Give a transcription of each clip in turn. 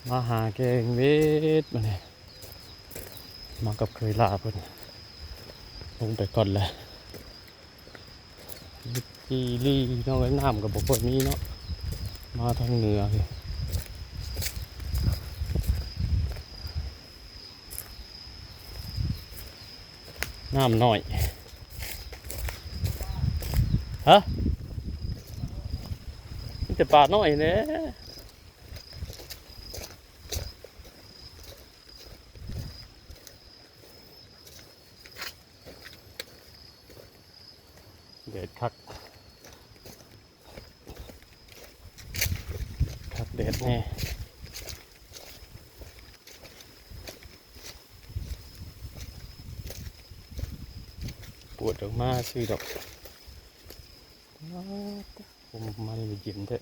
มาหาแกงเวทมาเนี่ยมากับเคยลาเพิ่นลงไปก่อนเลยจีรีน้องไอ้น้ำกับบุคคลนี้เนาะมาทางเหนือเลยน้ำหน่อยฮะนี่แต่ปลาน้อยเนี่ยเด็ดคักเด็ดแน่ปวดออกมาซื้อดอกผมมาเลยยิ้มเถอะ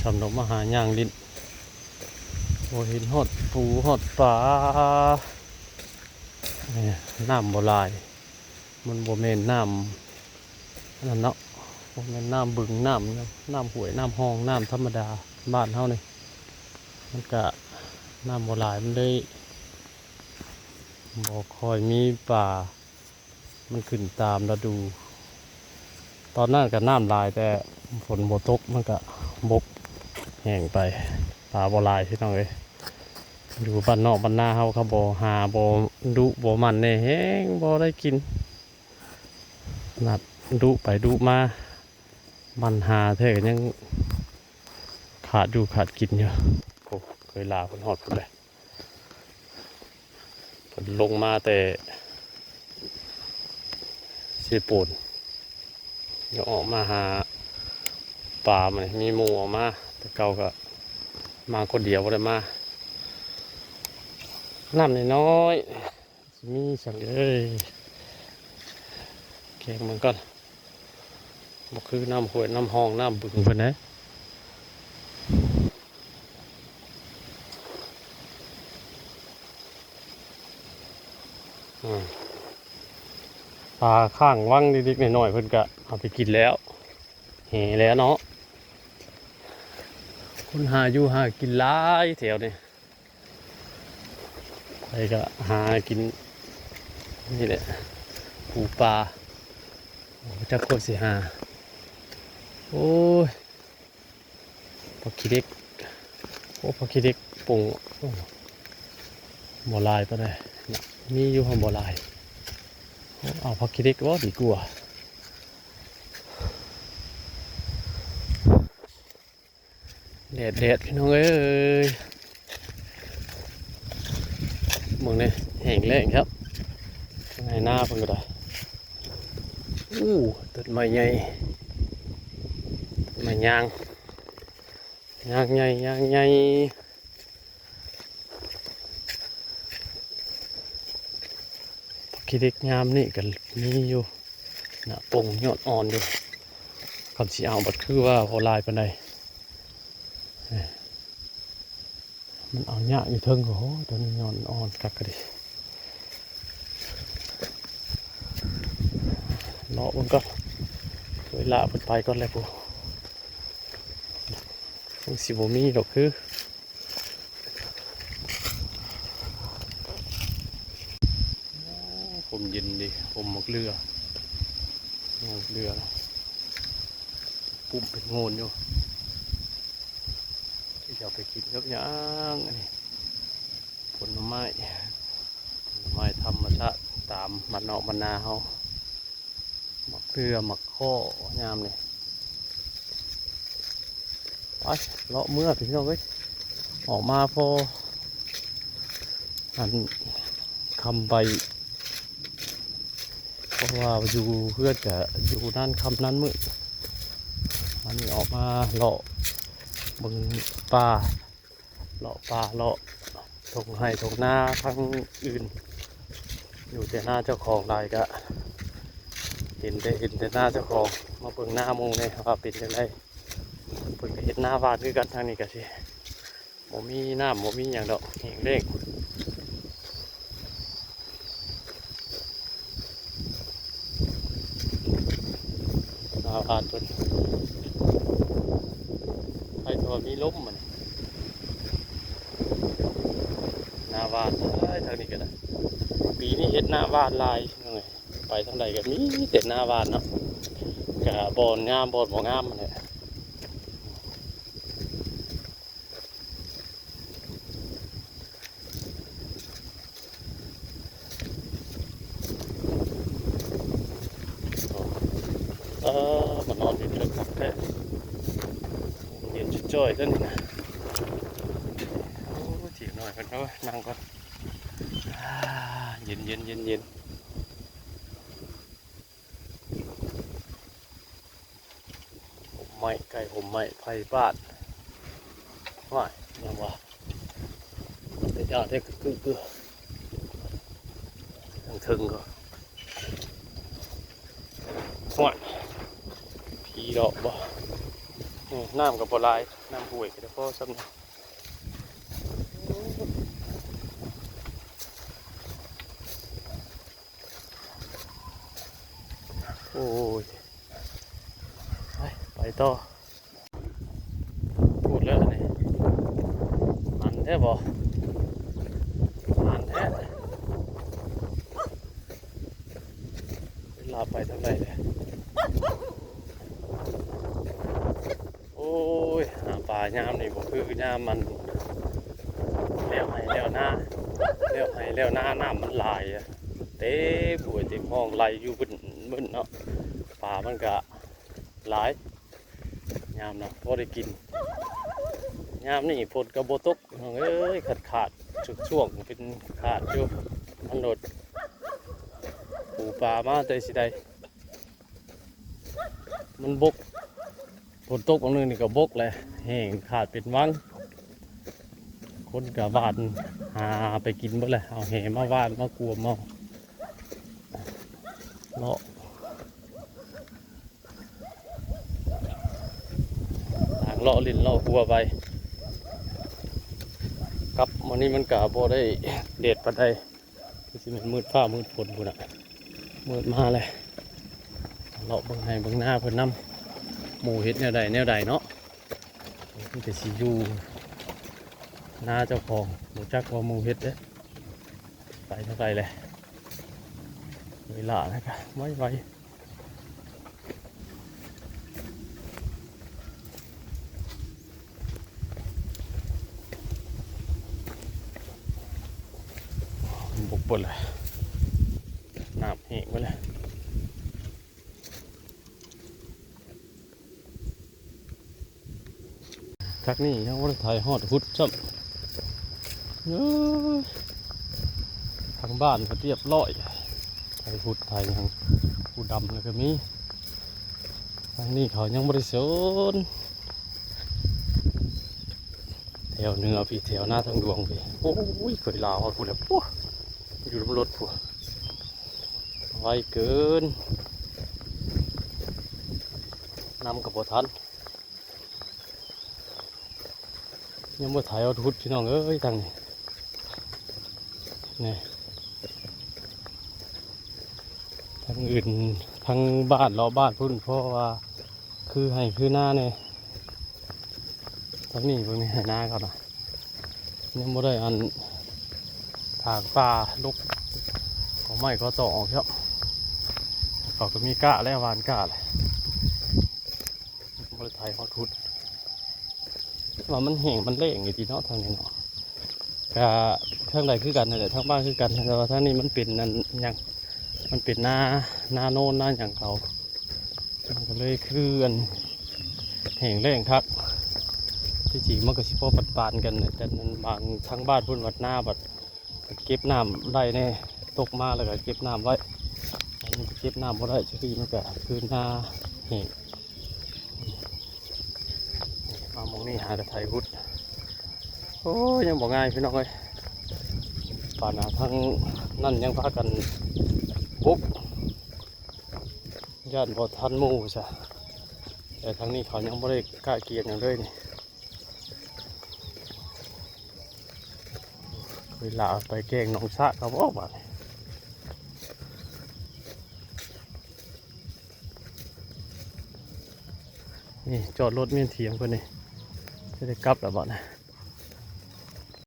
สำนกมาหาย่างลิ้นโอ้เห็นหอดปูหอดปลาเนี่ยน้ำโบราณมันโบเมนน้ำนั่นเนาะโบเมนน้ำบึงน้ำห้วยน้ำห้องน้ำธรรมดาบ้านเฮานี่มันกะน้ำโบราณมันได้บ่คอยมีป่ามันขึ้นตามฤดูตอนนั้นก็น้ำลายแต่ฝนบ่ตกมันก็บกแห้งไปป่าโบราณพี่น้องเอ้ยอยู่บ้านนอกบ้านนาเฮาเขาบ่หาบ่ดุบ่มันเนี่ยแห้งบ่ได้กินนัดดุไปดุมามันหาเท่ายังขาดอยู่ขาดกินอยู่โอ้เคยลาคนหอดพุ่นเลยผลลงมาแต่เสียปูนเดี๋ยวออกมาหาป่ามันมีหมูออกมาแต่เก่าก็มาคนเดียวบ่ได้มาน้ำน้อยๆมีสั่งเอ้ยแกงมันก่อนบ่คือน้ำห้วยน้ำห้องน้ำบึงเพิ่นนะปลาข้างว่างนิดๆหน่อยๆเพิ่นก็เอาไปกินแล้วแห่แล้วเนาะคนหาอยู่หากินหลายแถวนี่ไปก็หากินนี่แหละปูปลาจะโคตรสิหาโอ้ยพอขี้เด็กโอ้พอขี้เด็กปุ่งบ่ลายปะเลยมีอยู่ห้องบ่ลายเอาพอขี้เด็กว่าดีกว่าแดดพี่น้องเอ้ยมึงเนี่ยแห้งแล้งครับในหน้าเพิ่งก็ได้ต้นไม้ใหญ่ต้นไม้ยางใหญ่ยางใหญ่ขี้เด็กงามนี่กันมีอยู่หน้าป่งยอดอ่อนอยู่คำสีเอาบัดคือว่าพอลายปานใดมันเอาหญ้าอยู่เทิงโอ้โหตัวนี้ยอดอ่อนกักกะดิเลาะมันก็เวลาเปิดไปก่อนเลยกูสิบมีดอกคือผมเย็นดีผมหมกเรือปุ่มเป็นโงนอยู่ที่จะไปกินกับย่างผลไม้ธรรมชาติตามบ้านนอกบ้านนาเขาหมักเรือหมักข้อยามเลยไปเลาะเมื่อพี่น้องเว้ยออกมาพออันคำใบเพราะว่าอยู่เพื่อจะอยู่นั่นคำนั้นมืดอันนี้ออกมาเลาะบึงป่าเลาะทงไห่ทงนาทางอื่น อยู่แต่หน้าเจ้าของลายก็เห็นแต่หน้าเจ้าของมาเบิ่งหน้าหมูเนี่ยว่าเป็นยังไงเพิ่นก็เห็นหน้าบ้านคือกันทางนี้ก็สิบ่มีน้ำบ่มีหยังดอกแห้งแล้งหน้าบ้านเพิ่นให้ตัวมีลมมันหน้าบ้านทางนี้ก็ได้ปีนี้เฮ็ดหน้าบ้านลายเลยไปทางใดก็มีแต่หน้าบ้านเนาะก็บ่งามบ่งามนั่นแหละมานอนอยู่ที่รถขับแท้เย็นจ้อยๆท่านนะโอ้ถีบหน่อยเพิ่นเอานั่งก่อนเย็นผมไม้ไก่ผมไม้ไผ่บ้านว่ายยังวะแต่ยาได้คือทั้งถึงก็ว่ายผีดอกบ่น้ำกับบ่หลายน้ำห่วยก็พอซ้ำนะโอ้ยไปต่อพูดแล้วนี่มันแท้บ่มันแท้เวลาไปทางไหนเลยโอ้ยหาปลายามนี่บ่คือยามมันแล้วให้แล้วหน้าน้ำมันลายอะเต้ป่วยเต็มห้องไหลอยู่บึ้นเนาะปลามันก็หลายยามนะพอได้กินยามนี่ฝนกระโบตกเอ้ยขาดช่วงเป็นขาดอยู่มันหลดปูปลามาแต่สิใดมันบกฝนตกบางนึงนี่ก็บกเลยแห้งขาดเป็นวังคนกับวานหาไปกินหมดเลยเอาแหมาวานมากลัวมาเลาะทางเลาะลิ้นเลาะหัวไปกับวันนี้มันกะบ่ได้เด็ดปานใดคือสิมันมืดฟ้ามืดฝนพุ่นน่ะมืดมาเลยเลาะเบิ่งให้เบิ่งหน้าเพิ่นนำหมู่เฮ็ดแนวใดเนาะมันจะสิอยู่หน้าเจ้าของบ่จักว่าหมู่เฮ็ดเด้ไปเท่าไหร่เลยเวลาแล้วก็ไวบกบนเลยน้ำแห้งไปเลยทักนี่ยังว่าถ่ายฮอดพุทธซ้ำทางบ้านเขาเรียบร้อยถ่ายพุทธถ่ายยังผู้ดำเลยก็มีทางนี้เขายังบริสุทธิ์แถวเหนือพี่แถวหน้าทางดวงพี่โอ้ยเคยลาวพูดแล้วปุ๊อยู่บนรถปุ๊ไวเกินนำกับบ่ทันยังบ่ถ่ายเอาทุดพี่น้องเอ้ยทางนี้นี่ทางอื่นทางบ้านเราบ้านพุ่นเพราะว่าคือให้คือหน้าเนี่ยทางนี้เพิ่งให้หน้าเขาน่ะยังบ่ได้อันทางป่าลุกของไม้ก็ต่อออกครับเขาก็มีก้าแล้ววานก้าเลยบ่ได้ถ่ายเอาทุดว่ามันแห้งมันเละอย่างนี้เนาะทางนี้เนาะก็ข้างใดคือกันนั่นแหละทางบ้านคือกันแต่ว่าทางนี้มันเป็นนั่นอย่างมันเป็นหน้าโน่นหน้าอย่างเขามันก็เลยคืออันแห้งแล้งครับที่จริงมันก็สิพอปานกันแต่นั้นบางทางบ้านพุ่นวัดหน้าบัดเก็บน้ำได้แน่ตกมาแล้วก็เก็บน้ำไว้อันนี้เก็บน้ำบ่ได้ที่มันก็คือหน้าแห้งมามองนี่หากระไทยพุทธโอ้ยังบอกง่ายพี่น้องเลย ป่านหาทั้งนั่นยังพากันบุกย่านบ่ทันหมู่ซะแต่ทางนี้เขายังบ่ได้กล้าเกียนอย่างเลยนี่เวลาไปแกล้งน้องสะเขาบอกว่านี่จอดรถเมียนเถียงเพิ่นนี่จะได้กลับแล้วบ่นะ